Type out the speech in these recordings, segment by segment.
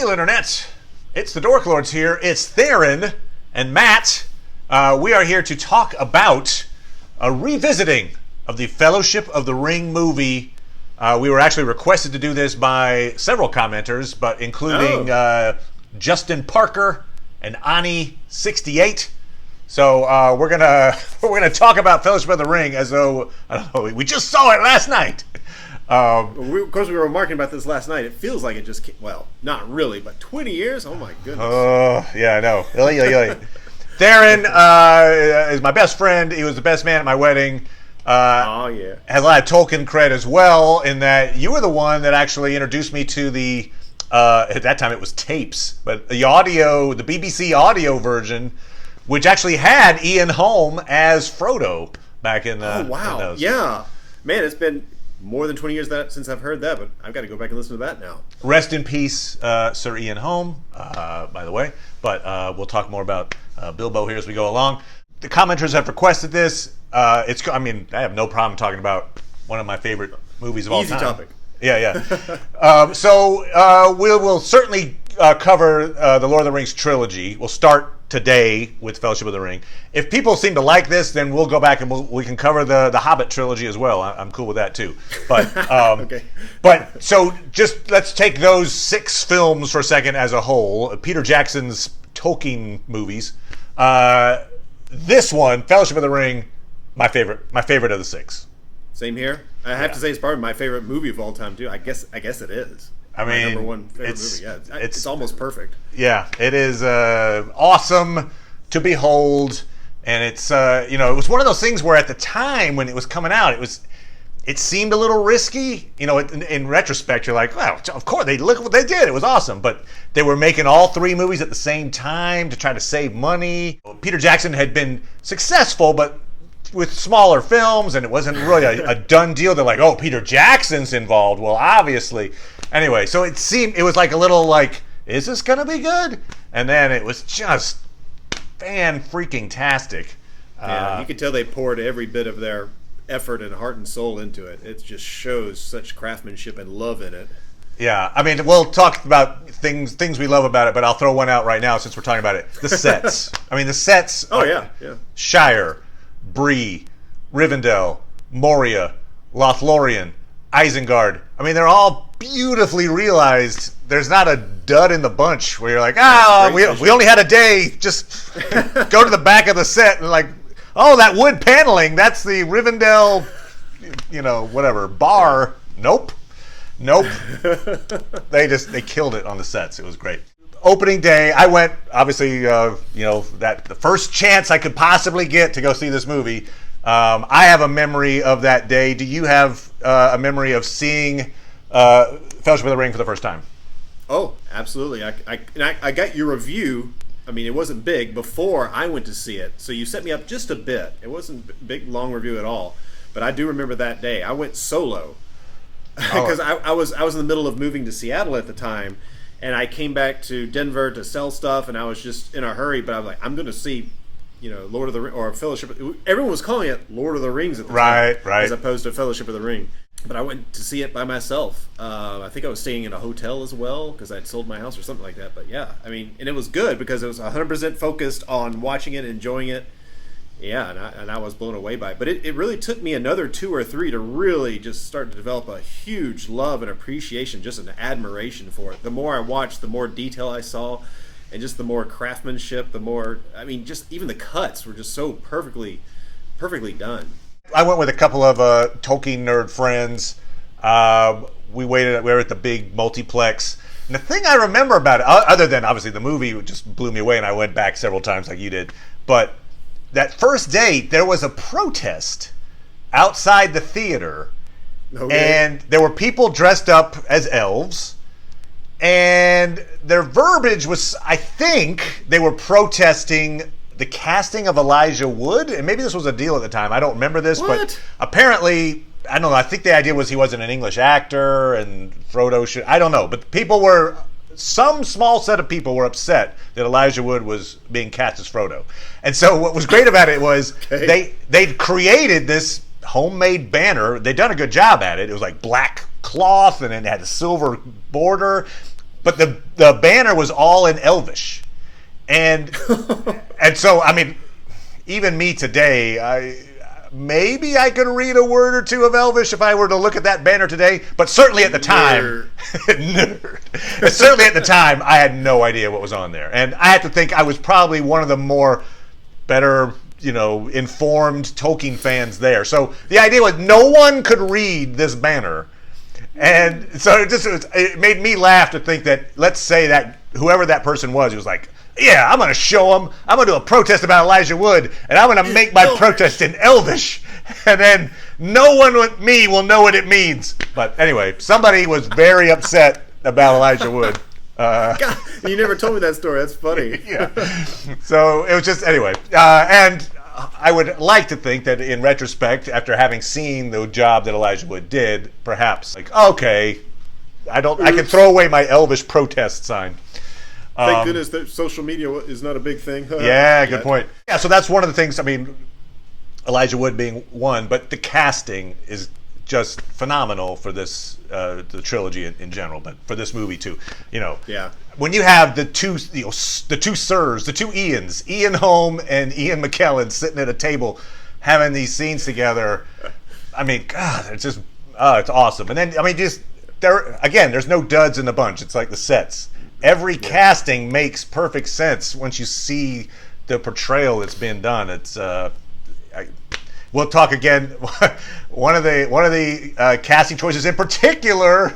Hail Internet! It's the Dork Lords here. It's Theron and Matt. We are here to talk about a revisiting of the Fellowship of the Ring movie. We were actually requested to do this by several commenters, but including Justin Parker and Ani68. So we're gonna talk about Fellowship of the Ring as though, I don't know, we just saw it last night. Of course, we were remarking about this last night. It feels like it just came, well, not really, but 20 years? Oh my goodness. Yeah, I know. Theron is my best friend. He was the best man at my wedding. Yeah. Has a lot of Tolkien cred as well, in that you were the one that actually introduced me to the, at that time it was tapes, but the BBC audio version, which actually had Ian Holm as Frodo back in the... Oh, wow. In those. Yeah. Man, it's been more than 20 years since I've heard that, but I've got to go back and listen to that now. Rest in peace, Sir Ian Holm, by the way. But we'll talk more about Bilbo here as we go along. The commenters have requested this. I have no problem talking about one of my favorite movies of all time. Easy topic. Yeah. So we will certainly cover the Lord of the Rings trilogy. We'll start today with Fellowship of the Ring. If people seem to like this, then we'll go back and we can cover the Hobbit trilogy as well. I'm cool with that too. But okay. But so just let's take those 6 films for a second as a whole. Peter Jackson's Tolkien movies. This one, Fellowship of the Ring, my favorite of the 6. Same here. I have to say it's probably my favorite movie of all time too. I guess it is. I mean, my number one favorite movie. Yeah, it's almost perfect. Yeah, it is awesome to behold, and it's it was one of those things where at the time when it was coming out, it seemed a little risky. In retrospect, you're like, well, of course look what they did. It was awesome, but they were making all 3 movies at the same time to try to save money. Peter Jackson had been successful, but with smaller films, and it wasn't really a done deal. They're like, oh, Peter Jackson's involved. Well, obviously. Anyway, so it was like a little like, is this gonna be good? And then it was just fan-freaking-tastic. Yeah, you could tell they poured every bit of their effort and heart and soul into it. It just shows such craftsmanship and love in it. Yeah, I mean, we'll talk about things we love about it, but I'll throw one out right now since we're talking about it. The sets. I mean, the sets. Oh, yeah. Shire, Bree, Rivendell, Moria, Lothlorien, Isengard. I mean, they're all beautifully realized. There's not a dud in the bunch where you're like, we only had a day. Just go to the back of the set and like, oh, that wood paneling, that's the Rivendell, whatever, bar. Nope. They killed it on the sets. It was great. Opening day, I went, obviously, the first chance I could possibly get to go see this movie. I have a memory of that day. Do you have a memory of seeing Fellowship of the Ring for the first time? Oh, absolutely. I got your review. I mean, it wasn't big before I went to see it, so you set me up just a bit. It wasn't a big, long review at all, but I do remember that day. I went solo because I was in the middle of moving to Seattle at the time, and I came back to Denver to sell stuff, and I was just in a hurry. But I was like, I'm going to see, Lord of the Rings or Fellowship. Everyone was calling it Lord of the Rings at the time, right, as opposed to Fellowship of the Ring. But I went to see it by myself. I think I was staying in a hotel as well because I'd sold my house or something like that. But yeah, I mean, and it was good because it was 100% focused on watching it, enjoying it. Yeah, and I was blown away by it. But it really took me another 2 or 3 to really just start to develop a huge love and appreciation, just an admiration for it. The more I watched, the more detail I saw, and just the more craftsmanship, the more, I mean, just even the cuts were just so perfectly done. I went with a couple of Tolkien nerd friends. We were at the big multiplex. And the thing I remember about it, other than obviously the movie just blew me away and I went back several times like you did, but that first day there was a protest outside the theater. Okay. And there were people dressed up as elves. And their verbiage was, I think, they were protesting the casting of Elijah Wood, and maybe this was a deal at the time. I don't remember this, but apparently, I don't know. I think the idea was he was an English actor, and Frodo should. I don't know, but some small set of people were upset that Elijah Wood was being cast as Frodo, and so what was great about it was they created this homemade banner. They'd done a good job at it. It was like black cloth, and it had a silver border. but the banner was all in Elvish, and so I mean, even me today, maybe I could read a word or two of Elvish if I were to look at that banner today, but certainly at the time, nerd. Certainly at the time, I had no idea what was on there, and I had to think I was probably one of the better, informed Tolkien fans there. So the idea was no one could read this banner, and so it made me laugh to think that, let's say that whoever that person was, he was like, yeah, I'm going to show them. I'm going to do a protest about Elijah Wood, and I'm going to make my protest in Elvish, and then no one with me will know what it means. But anyway, somebody was very upset about Elijah Wood. God, you never told me that story. That's funny. Yeah. So it was just, anyway. And I would like to think that in retrospect, after having seen the job that Elijah Wood did, perhaps, okay, I can throw away my Elvish protest sign. Thank goodness that social media is not a big thing. Yeah, good point. Yeah, so that's one of the things, I mean, Elijah Wood being one, but the casting is just phenomenal for this, the trilogy in general, but for this movie too. Yeah. When you have the two sirs, the two Ians, Ian Holm and Ian McKellen, sitting at a table having these scenes together, I mean, God, it's just, it's awesome. And then, I mean, there's no duds in the bunch. It's like the sets. Every casting makes perfect sense once you see the portrayal that's being done. It's we'll talk again. One of the casting choices in particular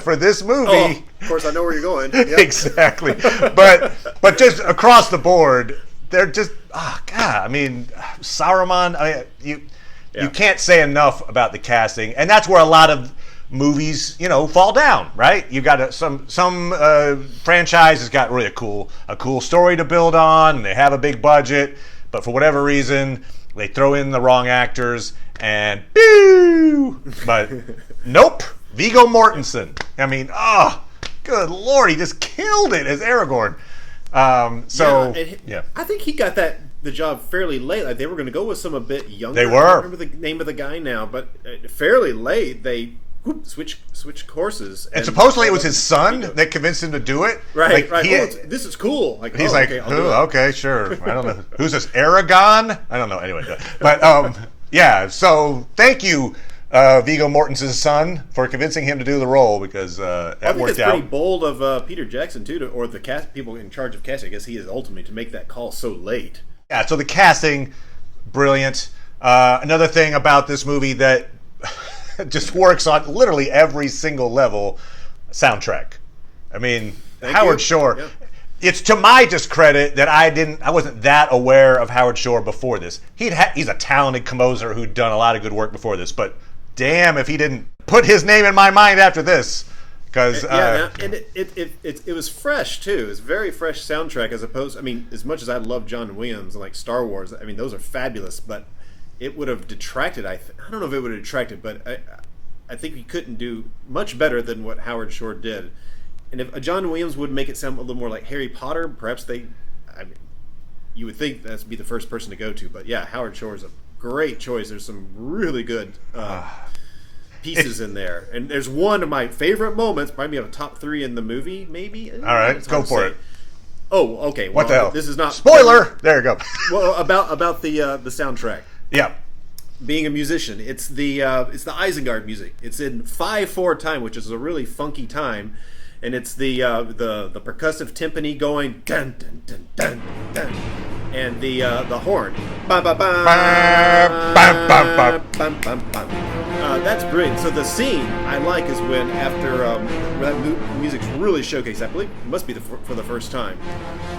for this movie. Oh, of course, I know where you're going. Yep. Exactly, but just across the board, they're just God. I mean, Saruman. You can't say enough about the casting, and that's where a lot of movies, fall down, right? You got some franchise has got really a cool story to build on, and they have a big budget, but for whatever reason, they throw in the wrong actors, and boo! But nope, Viggo Mortensen. I mean, good Lord, he just killed it as Aragorn. I think he got the job fairly late. Like, they were going to go with some a bit younger. They were. I don't remember the name of the guy now, but fairly late they switch courses. And supposedly it was his son that convinced him to do it. Right. This is cool. He's okay, sure. I don't know. Who's this, Aragon? I don't know. Anyway, but yeah. So thank you, Viggo Mortensen's son, for convincing him to do the role, because that worked out. I think it's pretty bold of Peter Jackson too, or the cast people in charge of casting. I guess he is ultimately to make that call so late. Yeah. So the casting, brilliant. Another thing about this movie that just works on literally every single level, soundtrack. I mean, Howard Shore. Yeah. It's to my discredit that I wasn't that aware of Howard Shore before this. He's a talented composer who'd done a lot of good work before this, but damn if he didn't put his name in my mind after this. Because and it was fresh too. It's very fresh soundtrack, as opposed. I mean, as much as I love John Williams and like Star Wars, I mean those are fabulous, but it would have detracted. I don't know if it would have detracted, but I think he couldn't do much better than what Howard Shore did. And if John Williams would make it sound a little more like Harry Potter, perhaps you would think that'd be the first person to go to. But yeah, Howard Shore is a great choice. There's some really good pieces in there, and there's one of my favorite moments, probably a top 3 in the movie, maybe. All right, go for it. Oh, okay. What the hell? This is not spoiler. There you go. Well, about the soundtrack. Yeah. Being a musician, it's the Isengard music. It's in 5/4 time, which is a really funky time, and it's the percussive timpani going dun dun dun dun dun, and the horn. Bam, bam, bam, bam, bam, bam, bam, bam. That's brilliant. So the scene I like is when after that music's really showcased. I believe it must be for the first time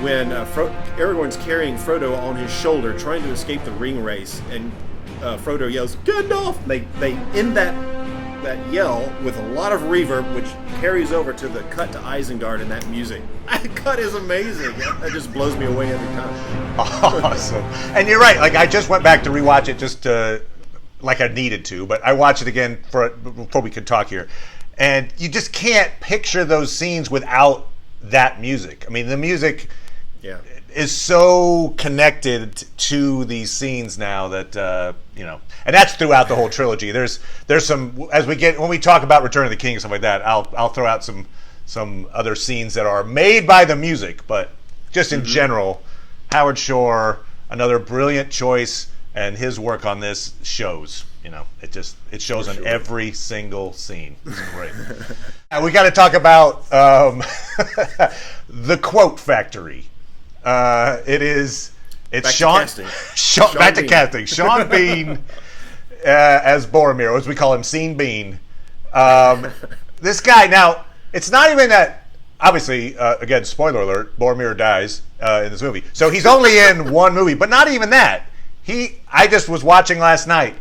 when Aragorn's carrying Frodo on his shoulder, trying to escape the ring race, and Frodo yells, "Gandalf!" They end that yell with a lot of reverb, which carries over to the cut to Isengard and that music. That cut is amazing. That just blows me away every time. Awesome. And you're right. Like, I just went back to rewatch it just like I needed to, but I watched it again before we could talk here. And you just can't picture those scenes without that music. I mean, the music is so connected to these scenes now that and that's throughout the whole trilogy. There's some, when we talk about Return of the King and stuff like that, I'll throw out some some other scenes that are made by the music, but just in general, Howard Shore, another brilliant choice, and his work on this shows. It shows in every single scene. It's great. We got to talk about the quote factory. It's Sean back to casting. Sean Bean as Boromir, as we call him, Scene Bean. This guy, now, it's not even that, obviously, again, spoiler alert, Boromir dies in this movie. So he's only in one movie, but not even that. I just was watching last night.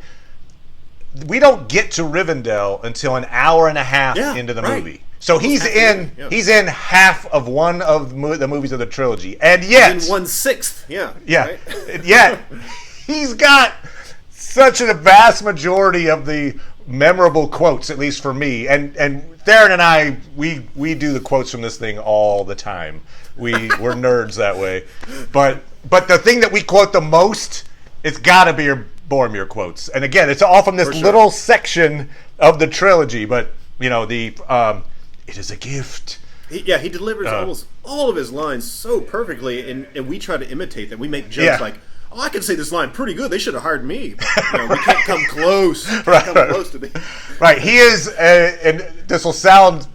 We don't get to Rivendell until an hour and a half into the movie. So he's in half of one of the movies of the trilogy. And yet... in 1/6, yeah. Right? Yet, he's got such a vast majority of the memorable quotes, at least for me. And Theron and I, we do the quotes from this thing all the time. We're nerds that way. But the thing that we quote the most, it's got to be your Boromir quotes. And again, it's all from this little section of the trilogy. But, it is a gift. He delivers almost all of his lines so perfectly, and we try to imitate them. We make jokes like, "Oh, I can say this line pretty good. They should have hired me. But, we can't come close. Close to me." Right. He is, and this will sound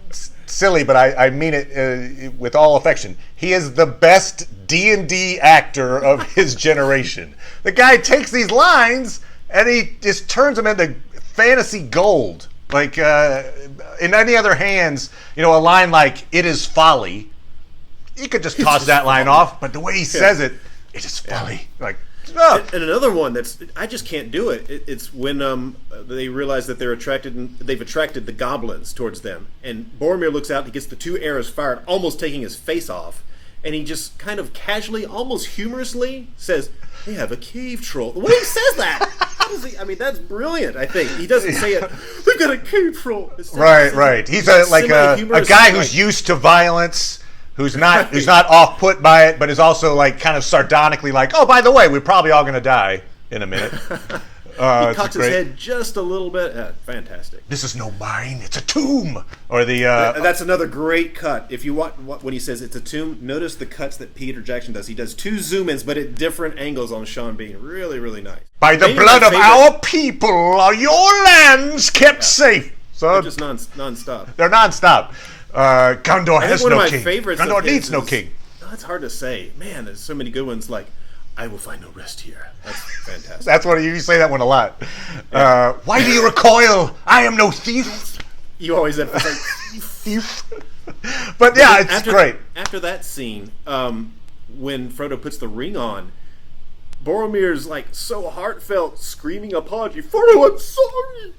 silly, but I mean it with all affection. He is the best D&D actor of his generation. The guy takes these lines and he just turns them into fantasy gold. Like in any other hands, a line like "it is folly," you could just toss that line off. But the way he says it is folly. Like. And another one I just can't do it. It's when they realize that they've attracted the goblins towards them, and Boromir looks out. He gets the 2 arrows fired, almost taking his face off, and he just kind of casually, almost humorously, says, "They have a cave troll." The way he says that, that's brilliant. I think he doesn't say it. They've got a cave troll. Right. He's a guy who's used to violence. Who's not off put by it, but is also like kind of sardonically like, "Oh, by the way, we're probably all going to die in a minute." He cocks his head just a little bit. Fantastic. "This is no mine; it's a tomb." Or that's another great cut. If you watch when he says it's a tomb, notice the cuts that Peter Jackson does. He does 2 zoom-ins, but at different angles on Sean Bean. Really, really nice. "By the blood of our people, are your lands kept safe?" So they're just non-stop. They're non-stop. Gondor has no king. One of my favorites. Gondor needs no king. It's hard to say. Man, there's so many good ones. Like, "I will find no rest here." That's fantastic. That's what you say that one a lot. "Why do you recoil? I am no thief." You always emphasize thief. But yeah, it's great. After that scene, when Frodo puts the ring on, Boromir's like so heartfelt, screaming apology. "Frodo, I'm sorry."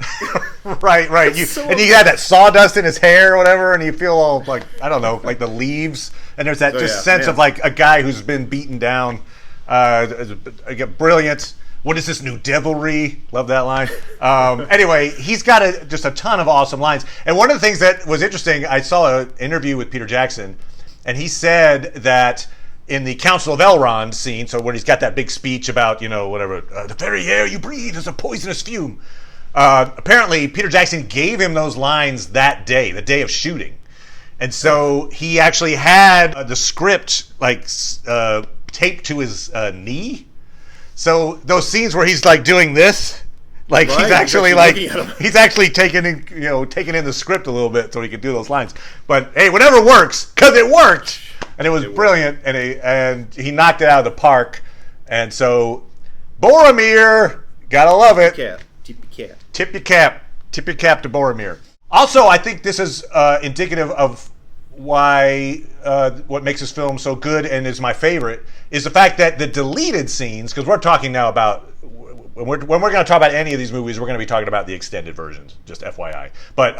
Right. And you had that sawdust in his hair or whatever, and you feel all like, I don't know, like the leaves. And there's that sense of like a guy who's been beaten down. Brilliant. "What is this new devilry?" Love that line. Anyway, he's got just a ton of awesome lines. And one of the things that was interesting, I saw an interview with Peter Jackson, and he said that in the Council of Elrond scene, so when he's got that big speech about, the very air you breathe is a poisonous fume. Apparently, Peter Jackson gave him those lines that day, the day of shooting. And so he actually had the script taped to his knee. So those scenes where he's like doing this, like he's actually taking in the script a little bit so he could do those lines. But hey, whatever works, because it worked. And it was brilliant, and he knocked it out of the park. And so, Boromir, gotta love it. Tip your cap. Tip your cap. Tip your cap to Boromir. Also, I think this is indicative of why what makes this film so good and is my favorite is the fact that the deleted scenes, because we're talking now about, when we're going to talk about any of these movies, we're going to be talking about the extended versions, just FYI. But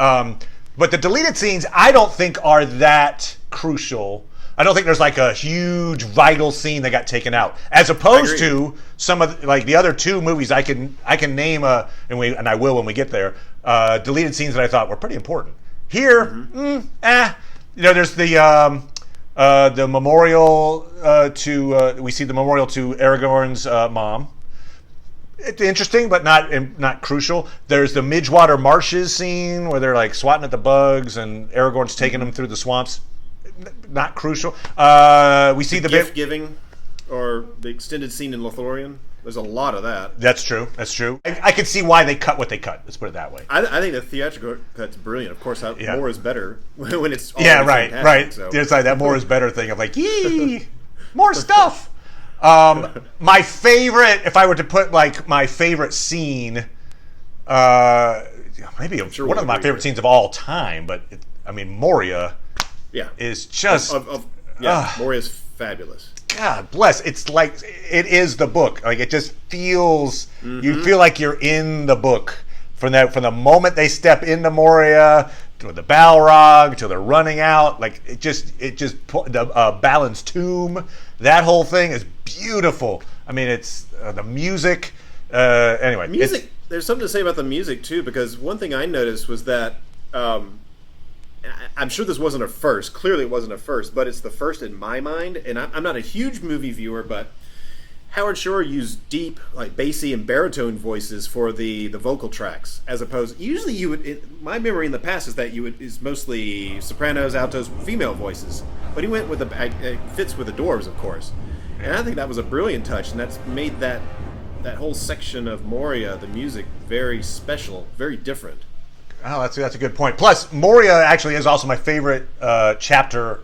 the deleted scenes, I don't think are that crucial. I don't think there's like a huge vital scene that got taken out, as opposed to some of the other 2 movies. I can name and I will when we get there. Deleted scenes that I thought were pretty important. Here, there's the memorial to we see the memorial to Aragorn's mom. It's interesting, but not crucial. There's the Midgewater Marshes scene where they're like swatting at the bugs, and Aragorn's taking them through the swamps. Not crucial. We see the gift giving, or the extended scene in Lothlorien. There's a lot of that. That's true. I can see why they cut what they cut. Let's put it that way. I think the theatrical cut's brilliant. Of course, more is better when it's all right. So. There's like that more is better thing of like, yee, more stuff. My favorite, if I were to put like my favorite scene, maybe one of my favorite scenes of all time, but Moria. Yeah, is just Moria's fabulous. God bless. It's like it is the book. Like it just feels. You feel like you're in the book from the moment they step into Moria to the Balrog to the running out. Like it just the Balin's tomb. That whole thing is beautiful. I mean, it's the music. Anyway, music. There's something to say about the music too, because one thing I noticed was that. I'm sure this wasn't a first. Clearly, it wasn't a first, but it's the first in my mind. And I'm not a huge movie viewer, but Howard Shore used deep, like bassy and baritone voices for the vocal tracks, as opposed. Usually, you would. My memory in the past is that is mostly sopranos, altos, female voices. But he went with it fits with the dwarves, of course. And I think that was a brilliant touch, and that's made that whole section of Moria, the music, very special, very different. Oh, that's a good point. Plus, Moria actually is also my favorite chapter,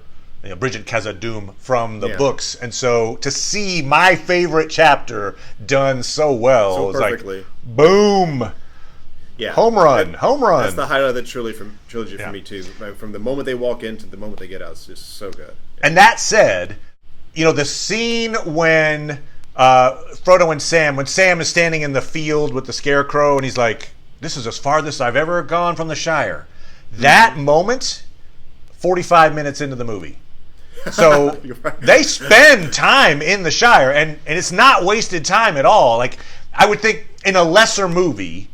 Bridget Khazad-dûm from the books, and so to see my favorite chapter done so well, so was perfectly. Like, boom, home run. That's the highlight of the trilogy for me too. Right? From the moment they walk in to the moment they get out, it's just so good. And that said, the scene when Frodo and Sam, when Sam is standing in the field with the Scarecrow, and he's like, this is as farthest I've ever gone from the Shire. That moment, 45 minutes into the movie. So right. They spend time in the Shire, and it's not wasted time at all. Like, I would think in a lesser movie,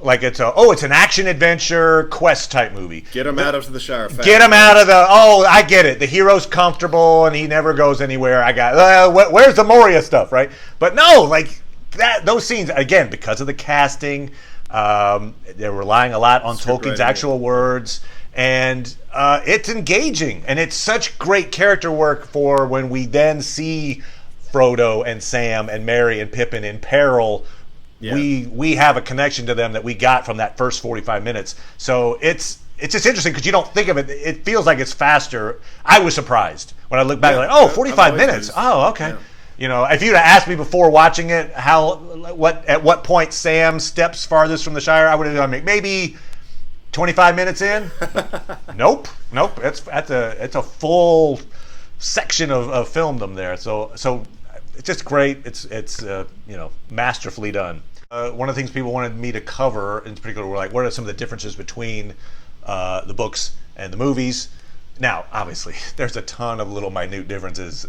like it's an action adventure quest type movie. Get him out of the Shire fast. Get him out of I get it. The hero's comfortable and he never goes anywhere. I got, where's the Moria stuff, right? But no, like those scenes, again, because of the casting, they're relying a lot on Tolkien's actual words, and it's engaging, and it's such great character work for when we then see Frodo and Sam and Merry and Pippin in peril. Yeah. We have a connection to them that we got from that first 45 minutes. So it's just interesting because you don't think of it. It feels like it's faster. I was surprised when I look back, 45 minutes. Oh, okay. Yeah. If you'd have asked me before watching it at what point Sam steps farthest from the Shire, I would have done maybe 25 minutes in. Nope. It's a full section of filmdom there. So it's just great. It's masterfully done. One of the things people wanted me to cover in particular were like, what are some of the differences between the books and the movies? Now, obviously, there's a ton of little minute differences.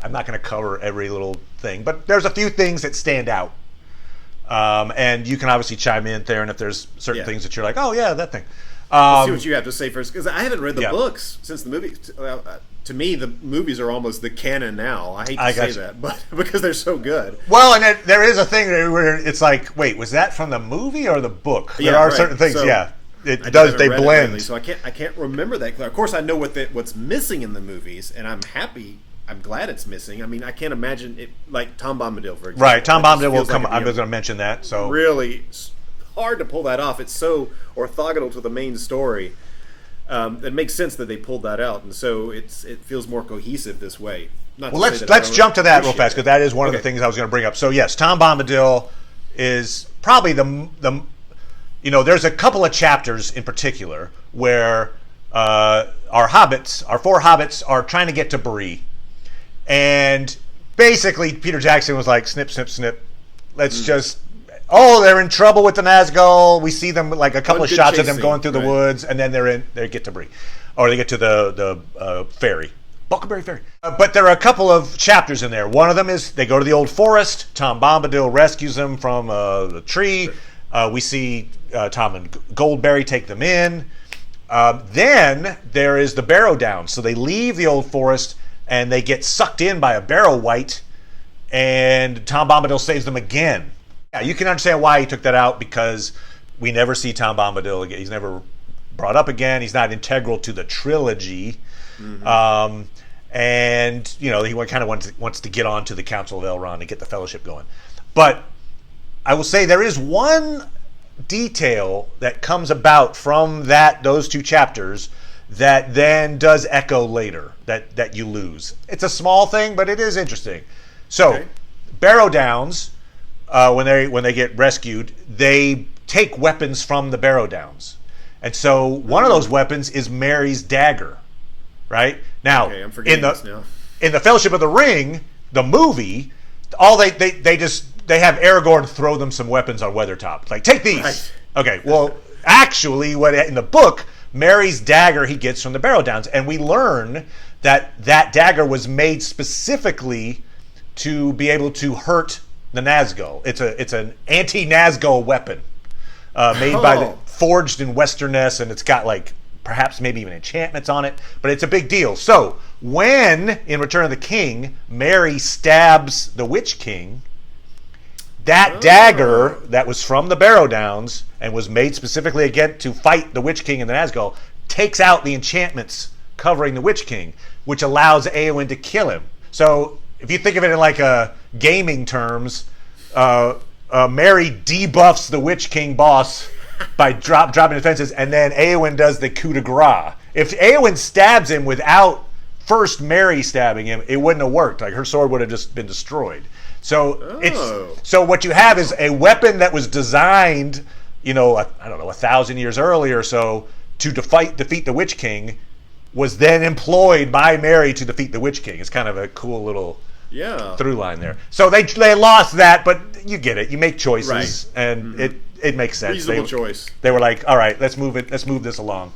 I'm not going to cover every little thing, but there's a few things that stand out. And you can obviously chime in, Theron, if there's certain things that you're like, oh, yeah, that thing. Let's see what you have to say first, because I haven't read the books since the movie. To me, the movies are almost the canon now. I hate to say that, but because they're so good. Well, and there is a thing where it's like, wait, was that from the movie or the book? There are certain things, They blend. So I can't remember that. Of course, I know what's missing in the movies, and I'm happy. I'm glad it's missing. I mean, I can't imagine it like Tom Bombadil, for example. Right, Tom Bombadil will come. I was going to mention that. So really hard to pull that off. It's so orthogonal to the main story. It makes sense that they pulled that out, and so it feels more cohesive this way. Let's jump to that real fast, because that is one of the things I was going to bring up. So yes, Tom Bombadil is probably the there's a couple of chapters in particular where our four hobbits are trying to get to Bree, and basically Peter Jackson was like, snip, snip, snip. Let's just. Oh, they're in trouble with the Nazgul. We see them like a couple of shots of them going through the woods, and then they get to Bree, or they get to the ferry, Buckleberry Ferry. But there are a couple of chapters in there. One of them is they go to the old forest. Tom Bombadil rescues them from the tree. We see Tom and Goldberry take them in. Then there is the Barrow Down. So they leave the old forest and they get sucked in by a Barrow Wight, and Tom Bombadil saves them again. Yeah, you can understand why he took that out, because we never see Tom Bombadil again. He's never brought up again. He's not integral to the trilogy. Mm-hmm. And, you know, he kind of wants to get on to the Council of Elrond and get the Fellowship going. But I will say there is one detail that comes about from those 2 chapters that then does echo later, that you lose. It's a small thing, but it is interesting. So, Barrow Downs, when they get rescued, they take weapons from the Barrow Downs. And so one of those weapons is Merry's dagger, right? Now, I'm forgetting this now. In the Fellowship of the Ring, the movie, all they have Aragorn throw them some weapons on Weathertop. Like, take these. Right. Okay, well, actually, in the book, Merry's dagger he gets from the Barrow Downs, and we learn that dagger was made specifically to be able to hurt the Nazgul. It's an anti-Nazgul weapon made forged in Westerness, and it's got like perhaps maybe even enchantments on it, but it's a big deal. So when in Return of the King, Merry stabs the Witch King, that dagger that was from the Barrow Downs and was made specifically again to fight the Witch King and the Nazgul takes out the enchantments covering the Witch King, which allows Éowyn to kill him. So if you think of it in like gaming terms, Merry debuffs the Witch King boss by dropping defenses, and then Éowyn does the coup de grace. If Éowyn stabs him without first Merry stabbing him, it wouldn't have worked. Like, her sword would have just been destroyed. So so what you have is a weapon that was designed, I don't know, 1,000 years earlier or so to defeat the Witch King, was then employed by Merry to defeat the Witch King. It's kind of a cool little through line there. So they lost that, but you get it. You make choices, right, and it makes sense. Reasonable choice. They were like, all right, let's move this along.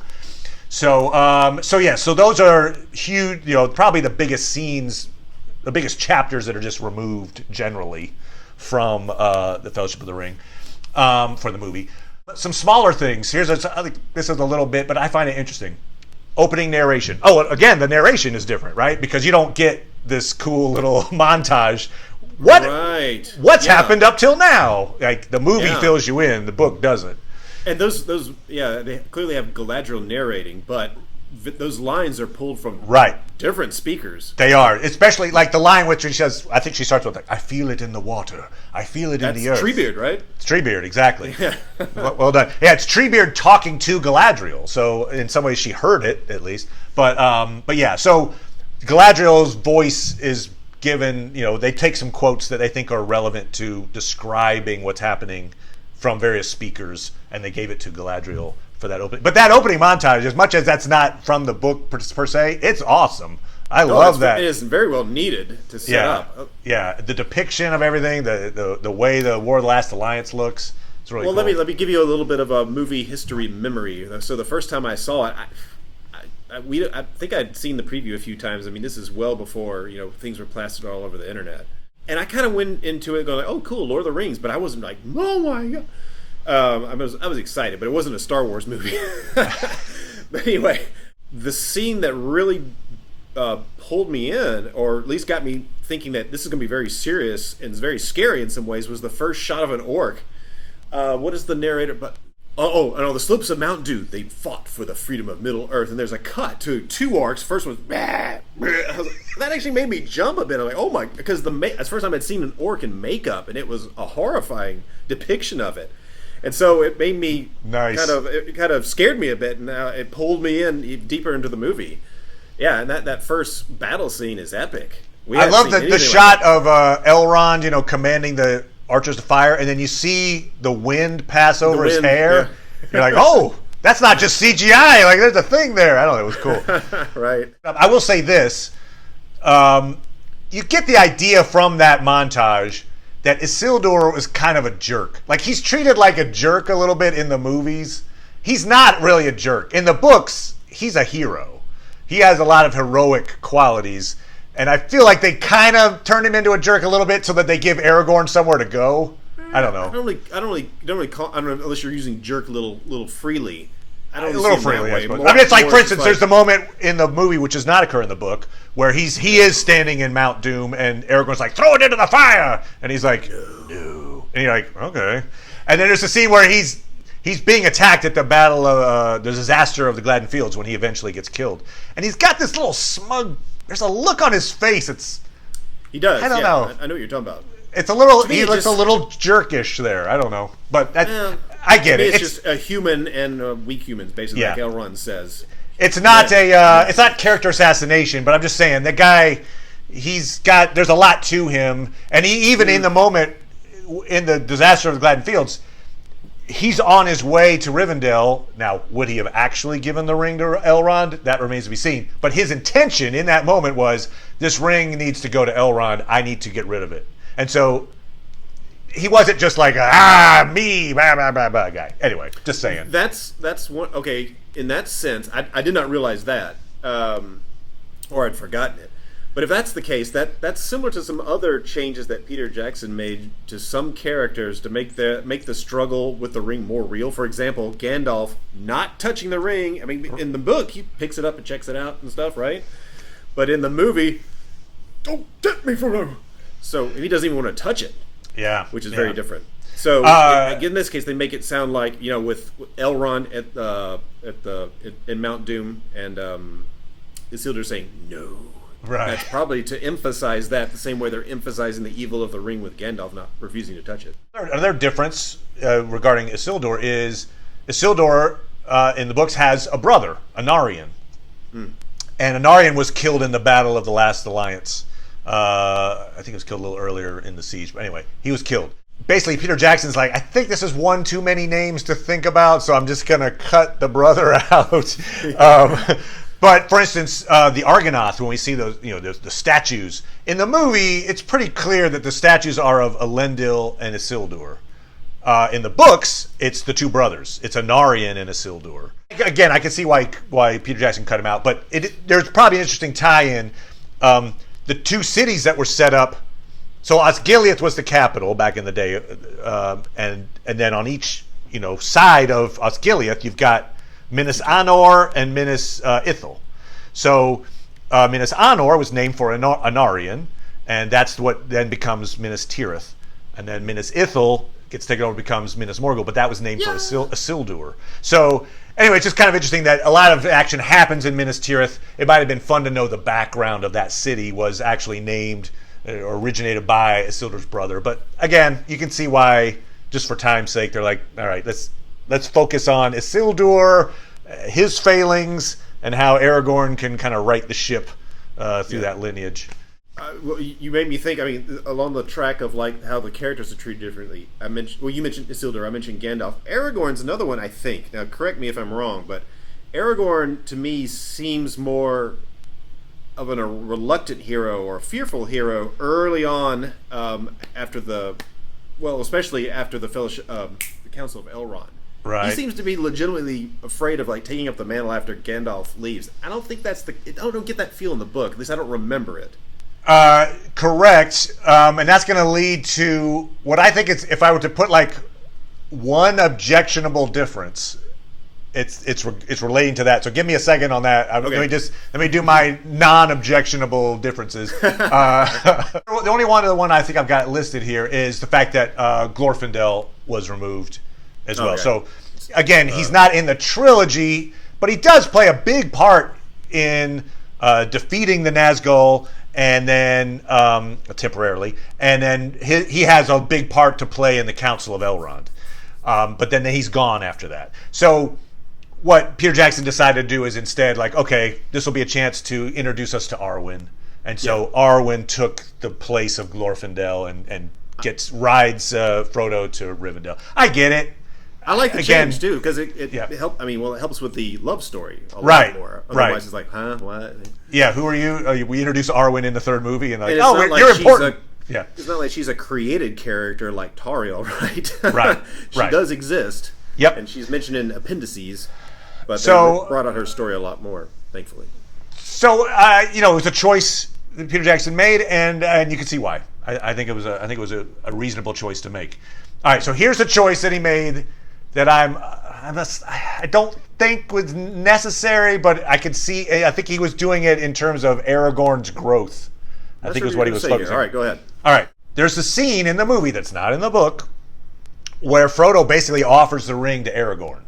So so those are huge. Probably the biggest scenes, the biggest chapters that are just removed generally from the Fellowship of the Ring for the movie. But some smaller things. I think this is a little bit, but I find it interesting. Opening narration. Oh, again, the narration is different, right? Because you don't get this cool little montage. What's happened up till now? Like, the movie fills you in, the book doesn't. And those they clearly have Galadriel narrating, but those lines are pulled from different speakers. They are, especially like the line which she says. I think she starts with like, "I feel it in the water. I feel it in the earth." That's Treebeard, right? It's Treebeard, exactly. Yeah. Well done. Yeah, it's Treebeard talking to Galadriel. So in some ways she heard it at least. But yeah. So Galadriel's voice is given. They take some quotes that they think are relevant to describing what's happening from various speakers, and they gave it to Galadriel for that opening. But that opening montage, as much as that's not from the book per se, it's awesome. I love that. It is very well needed to set up. Yeah, the depiction of everything, the way the War of the Last Alliance looks, it's really cool. Well, let me give you a little bit of a movie history memory. So the first time I saw it, I think I'd seen the preview a few times. I mean, this is well before things were plastered all over the internet. And I kind of went into it going like, "Oh, cool, Lord of the Rings," but I wasn't like, "Oh my god!" I was excited, but it wasn't a Star Wars movie. But anyway, the scene that really pulled me in, or at least got me thinking that this is going to be very serious and very scary in some ways, was the first shot of an orc. What is the narrator? But on the slopes of Mount Doom, they fought for the freedom of Middle Earth, and there's a cut to 2 orcs. First one was, that actually made me jump a bit. I'm like, oh my, because that's the first time I'd seen an orc in makeup, and it was a horrifying depiction of it. And so it made me it kind of scared me a bit, and it pulled me in deeper into the movie. Yeah, and that first battle scene is epic. I love the shot of Elrond, commanding the archers to fire, and then you see the wind pass over his hair. Yeah. You're like, oh, that's not just CGI. Like, there's a thing there. I don't know. It was cool. Right. I will say this. You get the idea from that montage that Isildur is kind of a jerk. Like, he's treated like a jerk a little bit in the movies. He's not really a jerk. In the books, he's a hero. He has a lot of heroic qualities. And I feel like they kind of turned him into a jerk a little bit so that they give Aragorn somewhere to go. I don't know. I don't really call, I don't know, unless you're using jerk a little freely. I don't a little freely, I suppose. It's like, for instance, there's the moment in the movie, which does not occur in the book, where he is standing in Mount Doom, and Aragorn's like, "Throw it into the fire!" And he's like, "No." And you're like, okay. And then there's a scene where he's being attacked at the battle of the disaster of the Gladden Fields when he eventually gets killed. And he's got this little smug, there's a look on his face. He does. I don't know. I know what you're talking about. It's a little, he looks a little jerkish there. I don't know. But I get it. It's just a human and weak humans, basically, like Elrond says. It's not it's not character assassination, but I'm just saying, that guy, there's a lot to him. And he, even in the moment, in the disaster of the Gladden Fields, he's on his way to Rivendell. Now, would he have actually given the ring to Elrond? That remains to be seen. But his intention in that moment was, this ring needs to go to Elrond. I need to get rid of it. And so he wasn't just like, me, blah, blah, blah, blah guy. Anyway, just saying. That's one. Okay, in that sense, I did not realize that, or I'd forgotten it. But if that's the case, that's similar to some other changes that Peter Jackson made to some characters to make the struggle with the ring more real. For example, Gandalf not touching the ring. I mean, in the book, he picks it up and checks it out and stuff, right? But in the movie, don't tempt me for them. So he doesn't even want to touch it. Yeah, which is very different. So in this case, they make it sound like, with Elrond in Mount Doom and Isildur saying no. Right. That's probably to emphasize that the same way they're emphasizing the evil of the ring with Gandalf not refusing to touch it. Another difference regarding Isildur is Isildur in the books has a brother, Anarion. And Anarion was killed in the Battle of the Last Alliance. I think he was killed a little earlier in the siege. But anyway, he was killed. Basically, Peter Jackson's like, I think this is one too many names to think about, so I'm just going to cut the brother out. But for instance, the Argonath, when we see those, the statues in the movie, it's pretty clear that the statues are of Elendil and Isildur. In the books, it's the two brothers. It's Anarion and Isildur. Again, I can see why Peter Jackson cut him out, but there's probably an interesting tie-in. The two cities that were set up. So Osgiliath was the capital back in the day, and then on each side of Osgiliath, you've got Minas Anor and Minas Ithil. So Minas Anor was named for Anarion, and that's what then becomes Minas Tirith. And then Minas Ithil gets taken over, becomes Minas Morgul, but that was named for Isildur. So anyway, it's just kind of interesting that a lot of action happens in Minas Tirith. It might have been fun to know the background of that city was actually named or originated by Isildur's brother. But again, you can see why, just for time's sake, they're like, all right, let's focus on Isildur, his failings, and how Aragorn can kind of right the ship through that lineage. Well, you made me think. I mean, along the track of like how the characters are treated differently. You mentioned Isildur. I mentioned Gandalf. Aragorn's another one, I think. Now, correct me if I'm wrong, but Aragorn to me seems more of a reluctant hero or a fearful hero early on, especially after the Fellowship, the Council of Elrond. Right. He seems to be legitimately afraid of like taking up the mantle after Gandalf leaves. I don't think I don't get that feel in the book. At least I don't remember it. Correct. And that's going to lead to what I think if I were to put like one objectionable difference, it's relating to that. So give me a second on that. Okay. Let me do my non-objectionable differences. The only one I think I've got listed here is the fact that Glorfindel was removed as well. So again, he's not in the trilogy, but he does play a big part in defeating the Nazgul, and then temporarily, and then he has a big part to play in the Council of Elrond. But then he's gone after that. So what Peter Jackson decided to do is instead like, okay, this will be a chance to introduce us to Arwen. And so Arwen took the place of Glorfindel and rides Frodo to Rivendell. I get it. I like the change too, because it helps. I mean, it helps with the love story a lot more. Otherwise, it's like, huh, what? Yeah, who are you? We introduce Arwen in the third movie, and like, you're important. It's not like she's a created character like Tauriel, right? Right. She does exist. Yep. And she's mentioned in appendices, but they brought out her story a lot more, thankfully. So it was a choice that Peter Jackson made, and you can see why. I think it was a reasonable choice to make. All right, so here's a choice that he made that I don't think was necessary, but I could see. I think he was doing it in terms of Aragorn's growth. I think was what he was focusing on. All right, go ahead. All right. There's a scene in the movie that's not in the book where Frodo basically offers the ring to Aragorn.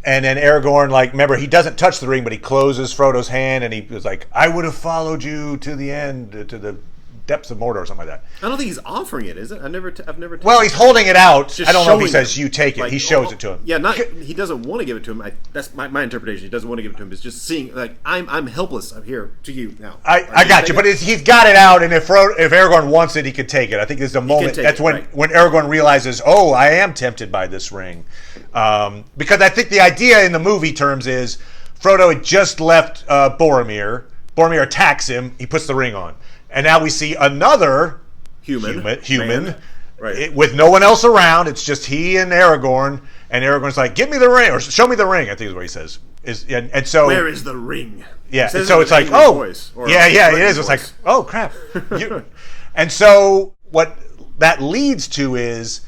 And then Aragorn, like, remember, he doesn't touch the ring, but he closes Frodo's hand, and he was like, I would have followed you to the end, to the depths of Mordor, or something like that. I don't think he's offering it, is it? I've never. Well, he's holding it out. Just I don't know if he showing says, him. you take it. Like, he shows it to him. Yeah, he doesn't want to give it to him. That's my interpretation. He doesn't want to give it to him. It's just seeing, like, I'm helpless. I'm here to you now. I got you, but he's got it out, and if Aragorn wants it, he can take it. I think there's a moment. That's when Aragorn realizes, oh, I am tempted by this ring. Because I think the idea in the movie terms is Frodo had just left Boromir. Boromir attacks him. He puts the ring on. And now we see another human right, with no one else around. It's just he and Aragorn. And Aragorn's like, give me the ring, or show me the ring, I think is what he says. And so, where is the ring? Yeah, and so it's like, oh, yeah, it is. It's like, oh, crap. And so what that leads to is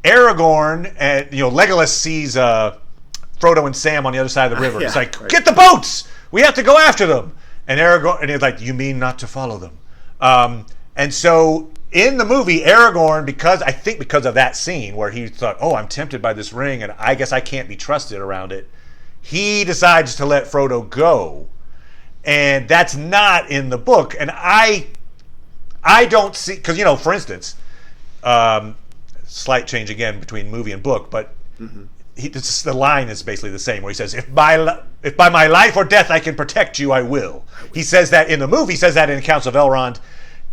Aragorn, and Legolas sees Frodo and Sam on the other side of the river. It's like, get the boats! We have to go after them. And Aragorn, and he's like, you mean not to follow them? And so in the movie, Aragorn, because of that scene where he thought, oh, I'm tempted by this ring, and I guess I can't be trusted around it, he decides to let Frodo go. And that's not in the book. And I don't see, because, for instance, slight change again between movie and book, but the line is basically the same, where he says, if by my life or death I can protect you, I will. He says that in the movie. He says that in Accounts of Elrond.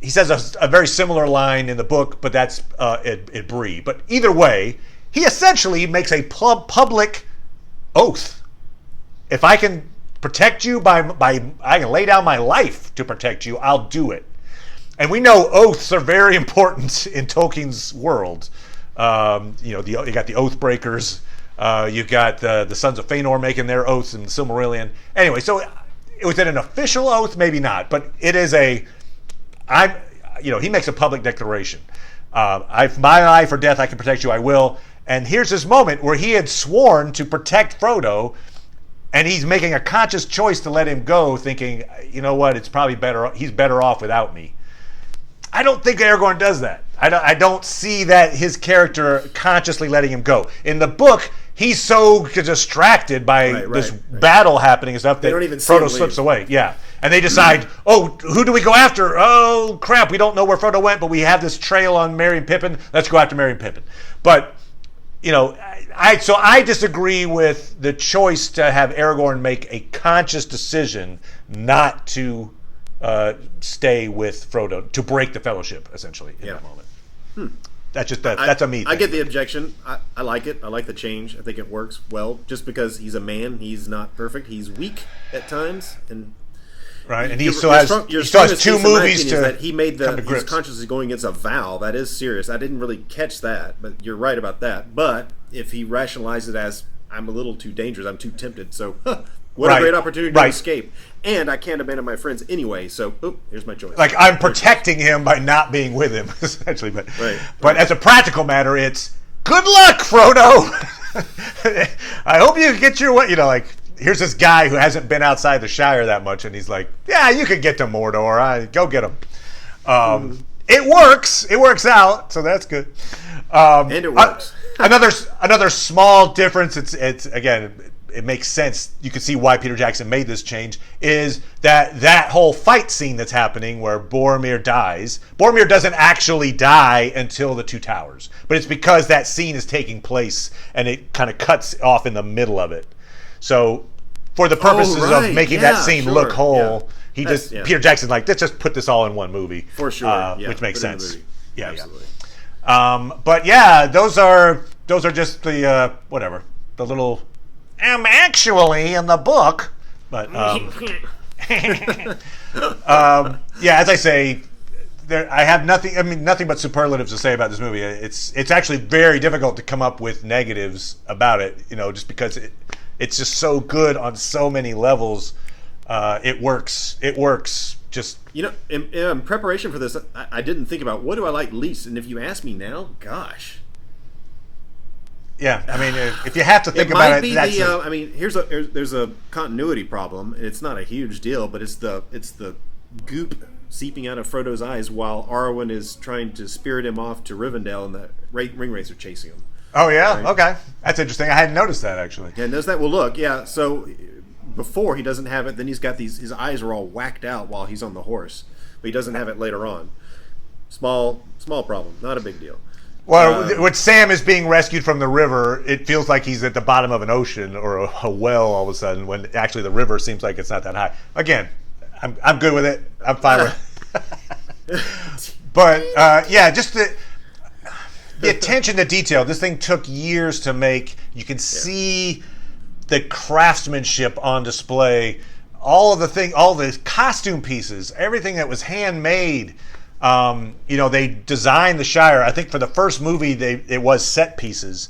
He says a very similar line in the book, but that's at Bree. But either way, he essentially makes a public oath. If I can protect you I can lay down my life to protect you, I'll do it. And we know oaths are very important in Tolkien's world. You got the oath breakers. You've got the Sons of Fëanor making their oaths in the Silmarillion. Anyway, so was it an official oath? Maybe not, but it is he makes a public declaration. If my life or death I can protect you, I will. And here's this moment where he had sworn to protect Frodo, and he's making a conscious choice to let him go, thinking, you know what, it's probably better. He's better off without me. I don't think Aragorn does that. I don't see that his character consciously letting him go. In the book, he's so distracted by this battle happening and stuff that Frodo slips away. Yeah. And they decide, oh, who do we go after? Oh, crap, we don't know where Frodo went, but we have this trail on Merry and Pippin. Let's go after Merry and Pippin. But, I disagree with the choice to have Aragorn make a conscious decision not to stay with Frodo, to break the fellowship, essentially, in that moment. That's a me thing. I get the objection. I like it. I like the change. I think it works well. Just because he's a man, he's not perfect. He's weak at times, and and he still has two movies to. That he made he's consciously going against a vow. That is serious. I didn't really catch that, but you're right about that. But if he rationalized it as, I'm a little too dangerous, I'm too tempted, so what a great opportunity to escape. And I can't abandon my friends anyway, so here's my choice. Like, I'm protecting him by not being with him, essentially. But as a practical matter, it's, good luck, Frodo! I hope you get your way. Here's this guy who hasn't been outside the Shire that much, and he's like, yeah, you can get to Mordor. Go get him. It works. It works out, so that's good. And it works. Another small difference, it's again, it makes sense. You can see why Peter Jackson made this change, is that whole fight scene that's happening where Boromir dies. Boromir doesn't actually die until the Two Towers, but it's because that scene is taking place and it kind of cuts off in the middle of it. So for the purposes of making that scene look whole, Peter Jackson's like, let's just put this all in one movie. For sure. Which makes sense. Yeah, absolutely. But yeah, those are just the whatever, the little actually in the book, but as I say, I have nothing but superlatives to say about this movie. It's actually very difficult to come up with negatives about it, just because it's just so good on so many levels. It works. Just in preparation for this, I didn't think about what do I like least, and if you ask me now, gosh. Yeah, I mean, if you have to think about it, that's there's a continuity problem. It's not a huge deal, but it's the goop seeping out of Frodo's eyes while Arwen is trying to spirit him off to Rivendell, and the ring racer chasing him. Oh yeah, Right. okay, that's interesting. I hadn't noticed that actually. Yeah, notice that? Well, look, yeah. So before he doesn't have it, then he's got his eyes are all whacked out while he's on the horse, but he doesn't have it later on. Small problem, not a big deal. Well, when Sam is being rescued from the river, it feels like he's at the bottom of an ocean or a well all of a sudden, when actually the river seems like it's not that high. Again, I'm good with it. I'm fine with it. But, yeah, just the attention to detail. This thing took years to make. You can see the craftsmanship on display. All the costume pieces, everything that was handmade. They designed the Shire. I think for the first movie, it was set pieces,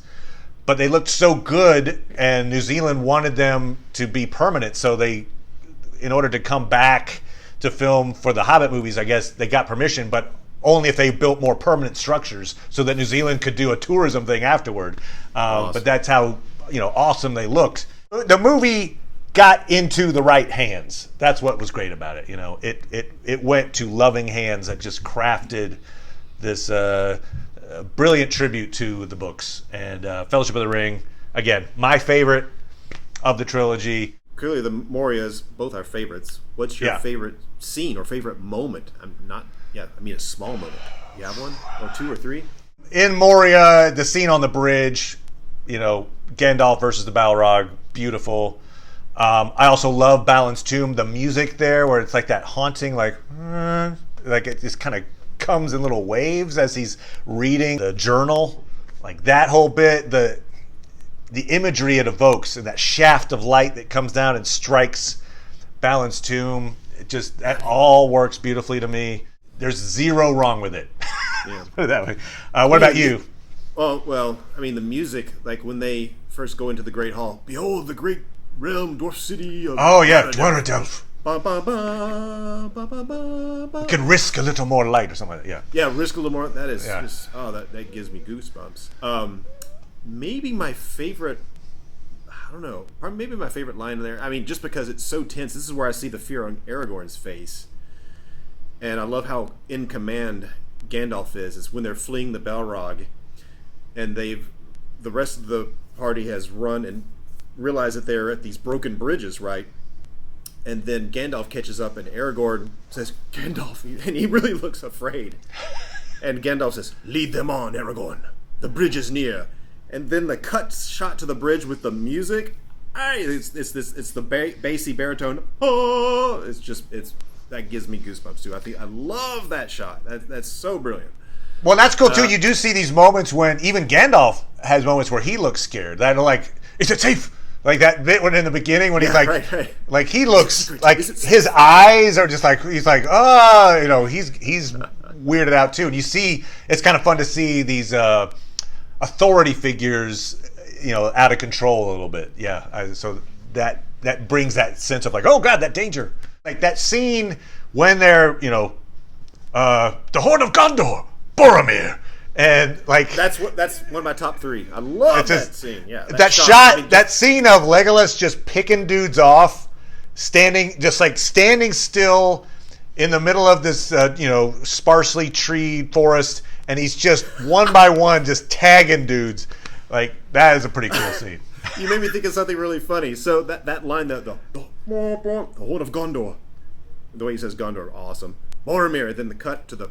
but they looked so good, and New Zealand wanted them to be permanent. So in order to come back to film for the Hobbit movies, I guess they got permission, but only if they built more permanent structures, so that New Zealand could do a tourism thing afterward. Awesome. But that's how awesome they looked. The movie got into the right hands. That's what was great about it. It went to loving hands that just crafted this brilliant tribute to the books. And Fellowship of the Ring, again, my favorite of the trilogy. Clearly, the Morias both our favorites. What's your favorite scene or favorite moment? A small moment. You have one or two or three? In Moria, the scene on the bridge, Gandalf versus the Balrog, beautiful. I also love Balin's Tomb, the music there, where it's like that haunting, like it just kind of comes in little waves as he's reading the journal. Like that whole bit, the imagery it evokes, and that shaft of light that comes down and strikes Balin's Tomb, that all works beautifully to me. There's zero wrong with it. Yeah. Put it that way. What about you? Well, the music, like when they first go into the Great Hall, behold the great realm, dwarf city of... Oh, yeah, Dwaradelf. Ba, ba, ba, ba, ba, ba, ba. You can risk a little more light or something like that, Yeah, risk a little more. That is just... Oh, that gives me goosebumps. Maybe my favorite... I don't know. Maybe my favorite line in there. Just because it's so tense. This is where I see the fear on Aragorn's face. And I love how in command Gandalf is when they're fleeing the Balrog. And the rest of the party has run and realize that they're at these broken bridges, right? And then Gandalf catches up, and Aragorn says, "Gandalf," and he really looks afraid. And Gandalf says, "Lead them on, Aragorn. The bridge is near." And then the shot to the bridge with the music. It's the bassy baritone. Oh, that gives me goosebumps too. I love that shot. That's so brilliant. Well, that's cool too. You do see these moments when even Gandalf has moments where he looks scared. That are like, "Is it safe?" Like that bit when in the beginning when he's like, right. Like he looks like his eyes are just like he's like, he's weirded out too. And you see, it's kind of fun to see these authority figures, out of control a little bit. Yeah, so that brings that sense of like, oh god, that danger. Like that scene when they're, the Horn of Gondor, Boromir. And like that's one of my top three. I love that scene. Yeah, that shot, that scene of Legolas just picking dudes off, standing still in the middle of this, sparsely treed forest, and he's just one by one just tagging dudes. Like that is a pretty cool scene. You made me think of something really funny. So that line, the Horn of Gondor, the way he says Gondor, awesome. Boromir, then the cut to the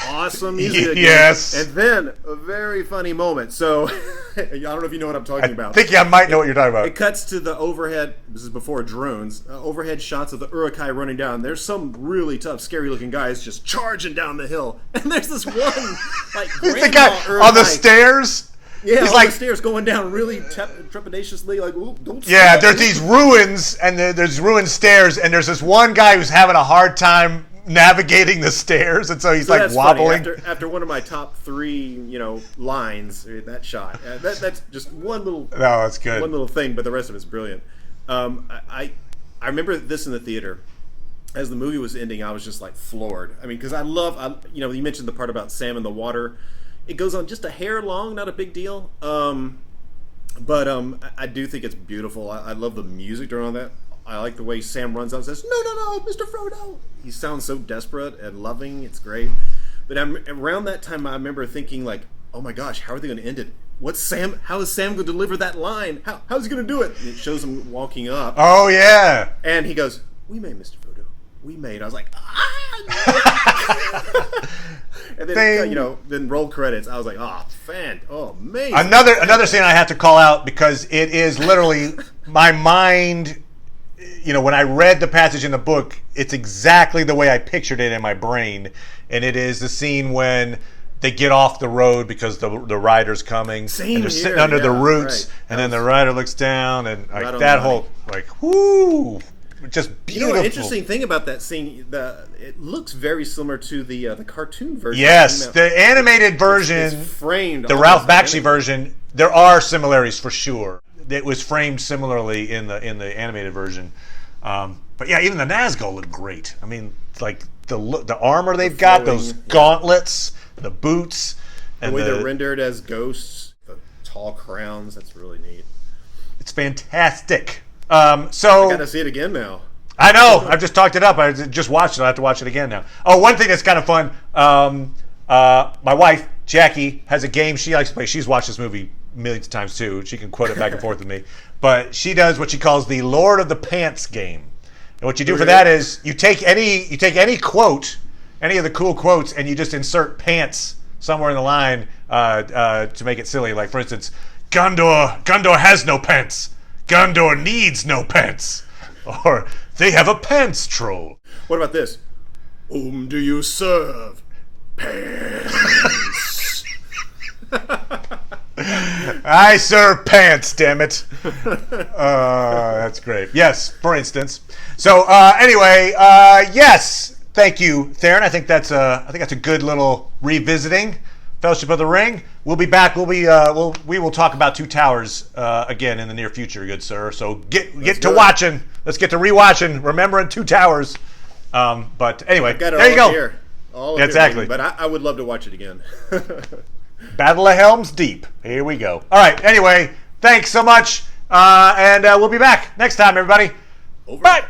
awesome music again. Yes. And then a very funny moment. So, I don't know if you know what I'm talking about. I think I might know what you're talking about. It cuts to the overhead, this is before drones, overhead shots of the Uruk-hai running down. There's some really tough, scary-looking guys just charging down the hill. And there's this one, the guy on the stairs. Yeah, he's on like, the stairs going down really trepidatiously, like, ooh, don't yeah, there's these ruins, and there's ruined stairs, and there's this one guy who's having a hard time navigating the stairs, and so he's like wobbling. After one of my top three, lines, that shot. That's just one little. No, that's good. One little thing, but the rest of it's brilliant. I remember this in the theater. As the movie was ending, I was just like floored. Because I love, you mentioned the part about Sam in the water. It goes on just a hair long, not a big deal. But I do think it's beautiful. I love the music during all that. I like the way Sam runs out and says, no, Mr. Frodo. He sounds so desperate and loving. It's great. But around that time, I remember thinking, like, oh my gosh, how are they going to end it? How is Sam going to deliver that line? How's he going to do it? And it shows him walking up. Oh, yeah. And he goes, we may, Mr. Frodo. We may. And I was like, and then, then roll credits. I was like, amazing. Another scene I have to call out because it is literally my mind. When I read the passage in the book, it's exactly the way I pictured it in my brain, and it is the scene when they get off the road because the rider's coming. Same and they're here, sitting under the roots, right. and then the rider looks down, and like that whole whoo, just beautiful. Interesting thing about that scene, it looks very similar to the cartoon version. Yes, the animated version, it's framed. The Ralph Bakshi version. There are similarities for sure. It was framed similarly in the animated version. But yeah, even the Nazgul look great. I mean, like the armor they've got, those gauntlets, the boots, and the way they're rendered as ghosts, the tall crowns. That's really neat. It's fantastic. So I got to see it again now. I know. I've just talked it up. I just watched it. I have to watch it again now. Oh, one thing that's kind of fun. My wife Jackie has a game she likes to play. She's watched this movie millions of times too. She can quote it back and forth with me. But she does what she calls the Lord of the Pants game. And what you do for that is you take any quote, any of the cool quotes, and you just insert pants somewhere in the line to make it silly. Like, for instance, Gondor has no pants. Gondor needs no pants. Or they have a pants troll. What about this? Whom do you serve? Pants. I serve pants, damn it. That's great. Yes, for instance. So anyway, yes, thank you, Theron. I think that's a good little revisiting Fellowship of the Ring. We'll be back. We will talk about Two Towers again in the near future, good sir. So get to watching. Let's get to rewatching, remembering Two Towers. But anyway, there you go. Here. Exactly. But I would love to watch it again. Battle of Helm's Deep. Here we go. All right. Anyway, thanks so much. And we'll be back next time, everybody. Over. Bye.